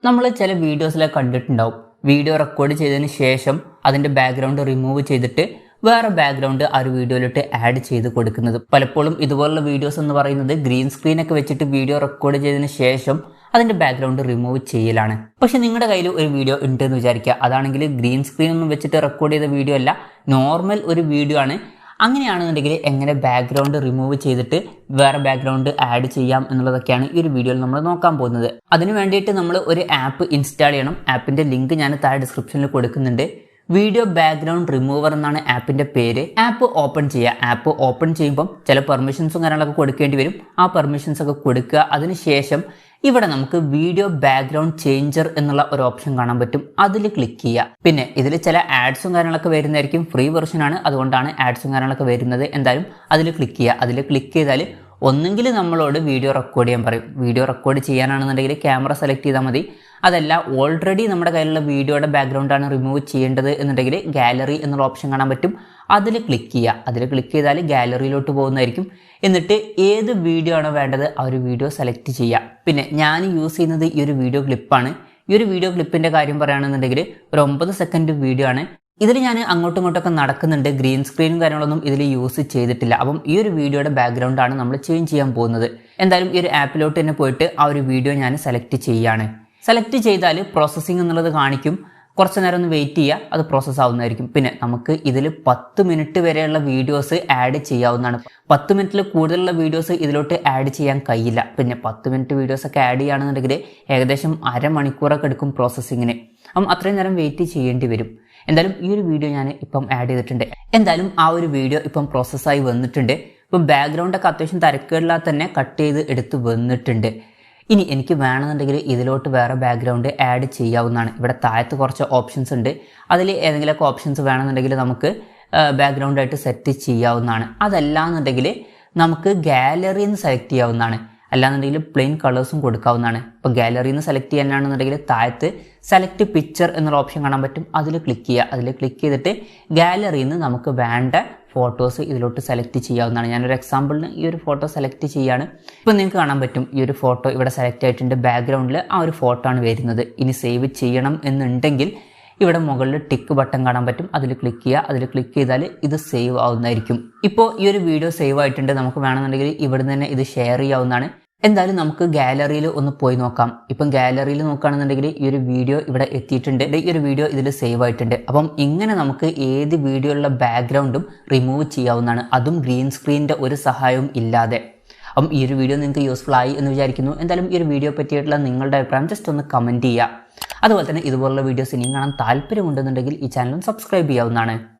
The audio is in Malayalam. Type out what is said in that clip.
നമ്മൾ ചില വീഡിയോസിലൊക്കെ കണ്ടിട്ടുണ്ടാവും. വീഡിയോ റെക്കോർഡ് ചെയ്തതിന് ശേഷം അതിൻ്റെ ബാക്ക്ഗ്രൗണ്ട് റിമൂവ് ചെയ്തിട്ട് വേറെ ബാക്ക്ഗ്രൗണ്ട് ആ ഒരു വീഡിയോയിലോട്ട് ആഡ് ചെയ്ത് കൊടുക്കുന്നത്. പലപ്പോഴും ഇതുപോലുള്ള വീഡിയോസ് എന്ന് പറയുന്നത് ഗ്രീൻ സ്ക്രീനൊക്കെ വെച്ചിട്ട് വീഡിയോ റെക്കോർഡ് ചെയ്തതിന് ശേഷം അതിൻ്റെ ബാക്ക്ഗ്രൗണ്ട് റിമൂവ് ചെയ്യലാണ്. പക്ഷെ നിങ്ങളുടെ കയ്യിൽ ഒരു വീഡിയോ ഉണ്ടെന്ന് വിചാരിക്കുക. അതാണെങ്കിൽ ഗ്രീൻ സ്ക്രീൻ ഒന്നും വെച്ചിട്ട് റെക്കോർഡ് ചെയ്ത വീഡിയോ അല്ല, നോർമൽ ഒരു വീഡിയോ ആണ്. അങ്ങനെയാണെന്നുണ്ടെങ്കിൽ എങ്ങനെ ബാക്ക്ഗ്രൗണ്ട് റിമൂവ് ചെയ്തിട്ട് വേറെ ബാക്ക്ഗ്രൗണ്ട് ആഡ് ചെയ്യാം എന്നുള്ളതൊക്കെയാണ് ഈ ഒരു വീഡിയോയിൽ നമ്മൾ നോക്കാൻ പോകുന്നത്. അതിന് വേണ്ടിയിട്ട് നമ്മൾ ഒരു ആപ്പ് ഇൻസ്റ്റാൾ ചെയ്യണം. ആപ്പിൻ്റെ ലിങ്ക് ഞാൻ താഴെ ഡിസ്ക്രിപ്ഷനിൽ കൊടുക്കുന്നുണ്ട്. വീഡിയോ ബാക്ക്ഗ്രൗണ്ട് റിമൂവർ എന്നാണ് ആപ്പിൻ്റെ പേര്. ആപ്പ് ഓപ്പൺ ചെയ്യുക. ആപ്പ് ഓപ്പൺ ചെയ്യുമ്പം ചില പെർമിഷൻസും കാര്യങ്ങളൊക്കെ കൊടുക്കേണ്ടി വരും. ആ പെർമിഷൻസ് ഒക്കെ കൊടുക്കുക. അതിനുശേഷം ഇവിടെ നമുക്ക് വീഡിയോ ബാക്ക്ഗ്രൗണ്ട് ചേഞ്ചർ എന്നുള്ള ഒരു ഓപ്ഷൻ കാണാൻ പറ്റും. അതിൽ ക്ലിക്ക് ചെയ്യുക. പിന്നെ ഇതിൽ ചില ആഡ്സും കാര്യങ്ങളൊക്കെ വരുന്നതായിരിക്കും. ഫ്രീ വെർഷൻ ആണ്, അതുകൊണ്ടാണ് ആഡ്സും കാര്യങ്ങളൊക്കെ വരുന്നത്. എന്തായാലും അതിൽ ക്ലിക്ക് ചെയ്യുക. അതിൽ ക്ലിക്ക് ചെയ്താൽ ഒന്നെങ്കിൽ നമ്മളോട് വീഡിയോ റെക്കോർഡ് ചെയ്യാൻ പറയും. വീഡിയോ റെക്കോർഡ് ചെയ്യാനാണെന്നുണ്ടെങ്കിൽ ക്യാമറ സെലക്ട് ചെയ്താൽ മതി. അതല്ല ഓൾറെഡി നമ്മുടെ കയ്യിലുള്ള വീഡിയോയുടെ ബാക്ക്ഗ്രൗണ്ടാണ് റിമൂവ് ചെയ്യേണ്ടത് എന്നുണ്ടെങ്കിൽ ഗാലറി എന്നുള്ള ഓപ്ഷൻ കാണാൻ പറ്റും. അതിൽ ക്ലിക്ക് ചെയ്യുക. അതിൽ ക്ലിക്ക് ചെയ്താൽ ഗാലറിയിലോട്ട് പോകുന്നതായിരിക്കും. എന്നിട്ട് ഏത് വീഡിയോ ആണോ വേണ്ടത് ആ ഒരു വീഡിയോ സെലക്ട് ചെയ്യുക. പിന്നെ ഞാൻ യൂസ് ചെയ്യുന്നത് ഈ ഒരു വീഡിയോ ക്ലിപ്പാണ്. ഈ ഒരു വീഡിയോ ക്ലിപ്പിൻ്റെ കാര്യം പറയുകയാണെന്നുണ്ടെങ്കിൽ ഒരു 9 സെക്കൻഡ് വീഡിയോ ആണ്. ഇതിൽ ഞാൻ അങ്ങോട്ടും ഇങ്ങോട്ടൊക്കെ നടക്കുന്നുണ്ട്. ഗ്രീൻ സ്ക്രീനും കാര്യങ്ങളൊന്നും ഇതിൽ യൂസ് ചെയ്തിട്ടില്ല. അപ്പം ഈ ഒരു വീഡിയോയുടെ ബാക്ക്ഗ്രൗണ്ടാണ് നമ്മൾ ചേഞ്ച് ചെയ്യാൻ പോകുന്നത്. എന്തായാലും ഈ ഒരു ആപ്പിലോട്ട് തന്നെ പോയിട്ട് ആ ഒരു വീഡിയോ ഞാൻ സെലക്ട് ചെയ്യുകയാണ്. സെലക്ട് ചെയ്താൽ പ്രോസസ്സിംഗ് എന്നുള്ളത് കാണിക്കും. കുറച്ച് നേരം ഒന്ന് വെയിറ്റ് ചെയ്യുക, അത് പ്രോസസ്സ് ആവുന്നതായിരിക്കും. പിന്നെ നമുക്ക് ഇതിൽ 10 മിനിറ്റ് വരെയുള്ള വീഡിയോസ് ആഡ് ചെയ്യാവുന്നതാണ്. 10 മിനിറ്റിൽ കൂടുതലുള്ള വീഡിയോസ് ഇതിലോട്ട് ആഡ് ചെയ്യാൻ കഴിയില്ല. പിന്നെ 10 മിനിറ്റ് വീഡിയോസൊക്കെ ആഡ് ചെയ്യുകയാണെന്നുണ്ടെങ്കിൽ ഏകദേശം അരമണിക്കൂറൊക്കെ എടുക്കും പ്രോസസ്സിങ്ങിന്. അപ്പം അത്രയും നേരം വെയിറ്റ് ചെയ്യേണ്ടി വരും. എന്തായാലും ഈ ഒരു വീഡിയോ ഞാൻ ഇപ്പം ആഡ് ചെയ്തിട്ടുണ്ട്. എന്തായാലും ആ ഒരു വീഡിയോ ഇപ്പം പ്രോസസ്സായി വന്നിട്ടുണ്ട്. ഇപ്പം ബാക്ക്ഗ്രൗണ്ടൊക്കെ അത്യാവശ്യം തരക്കേടില്ലാതെ തന്നെ കട്ട് ചെയ്ത് എടുത്ത് വന്നിട്ടുണ്ട്. ഇനി എനിക്ക് വേണമെന്നുണ്ടെങ്കിൽ ഇതിലോട്ട് വേറെ ബാക്ക്ഗ്രൗണ്ട് ആഡ് ചെയ്യാവുന്നതാണ്. ഇവിടെ താഴത്ത് കുറച്ച് ഓപ്ഷൻസ് ഉണ്ട്. അതിൽ ഏതെങ്കിലുമൊക്കെ ഓപ്ഷൻസ് വേണമെന്നുണ്ടെങ്കിൽ നമുക്ക് ബാക്ക്ഗ്രൗണ്ടായിട്ട് സെറ്റ് ചെയ്യാവുന്നതാണ്. അതല്ലാന്നുണ്ടെങ്കിൽ നമുക്ക് ഗാലറിയിൽ നിന്ന് സെലക്ട് ചെയ്യാവുന്നതാണ്. അല്ലാന്നുണ്ടെങ്കിൽ പ്ലെയിൻ കളേഴ്സും കൊടുക്കാവുന്നതാണ്. ഇപ്പോൾ ഗാലറിയിൽ നിന്ന് സെലക്ട് ചെയ്യാനാണെന്നുണ്ടെങ്കിൽ താഴത്ത് സെലക്ട് പിക്ചർ എന്നുള്ള ഓപ്ഷൻ കാണാൻ പറ്റും. അതിൽ ക്ലിക്ക് ചെയ്യുക. അതിൽ ക്ലിക്ക് ചെയ്തിട്ട് ഗാലറിയിൽ നിന്ന് നമുക്ക് വേണ്ട ഫോട്ടോസ് ഇതിലോട്ട് സെലക്ട് ചെയ്യാവുന്നതാണ്. ഞാനൊരു എക്സാമ്പിളിന് ഈ ഒരു ഫോട്ടോ സെലക്ട് ചെയ്യുകയാണ്. ഇപ്പോൾ നിങ്ങൾക്ക് കാണാൻ പറ്റും ഈ ഒരു ഫോട്ടോ ഇവിടെ സെലക്ട് ആയിട്ടുണ്ട്. ബാക്ക്ഗ്രൗണ്ടിൽ ആ ഒരു ഫോട്ടോ ആണ് വരുന്നത്. ഇനി സേവ് ചെയ്യണം എന്നുണ്ടെങ്കിൽ ഇവിടെ മുകളിൽ ടിക്ക് ബട്ടൺ കാണാൻ പറ്റും. അതിൽ ക്ലിക്ക് ചെയ്യുക. അതിൽ ക്ലിക്ക് ചെയ്താൽ ഇത് സേവ് ആവുന്നതായിരിക്കും. ഇപ്പോൾ ഈ ഒരു വീഡിയോ സേവ് ആയിട്ടുണ്ട്. നമുക്ക് വേണമെന്നുണ്ടെങ്കിൽ ഇവിടെ തന്നെ ഇത് ഷെയർ ചെയ്യാവുന്നതാണ്. എന്തായാലും നമുക്ക് ഗാലറിയിൽ ഒന്ന് പോയി നോക്കാം. ഇപ്പം ഗാലറിയിൽ നോക്കുകയാണെന്നുണ്ടെങ്കിൽ ഈ ഒരു വീഡിയോ ഇവിടെ എത്തിയിട്ടുണ്ട്. ഈ ഒരു വീഡിയോ ഇതിൽ സേവ് ആയിട്ടുണ്ട്. അപ്പം ഇങ്ങനെ നമുക്ക് ഏത് വീഡിയോയിലുള്ള ബാക്ക്ഗ്രൗണ്ടും റിമൂവ് ചെയ്യാവുന്നതാണ്. അതും ഗ്രീൻ സ്ക്രീനിൻ്റെ ഒരു സഹായവും ഇല്ലാതെ. അപ്പം ഈ ഒരു വീഡിയോ നിങ്ങൾക്ക് യൂസ്ഫുൾ ആയി എന്ന് വിചാരിക്കുന്നു. എന്തായാലും ഈ ഒരു വീഡിയോ പറ്റിയിട്ടുള്ള നിങ്ങളുടെ അഭിപ്രായം ജസ്റ്റ് ഒന്ന് കമൻറ്റ് ചെയ്യുക. അതുപോലെ തന്നെ ഇതുപോലുള്ള വീഡിയോസ് ഇനിയും കാണാൻ താല്പര്യമുണ്ടെന്നുണ്ടെങ്കിൽ ഈ ചാനലും സബ്സ്ക്രൈബ് ചെയ്യാവുന്നതാണ്.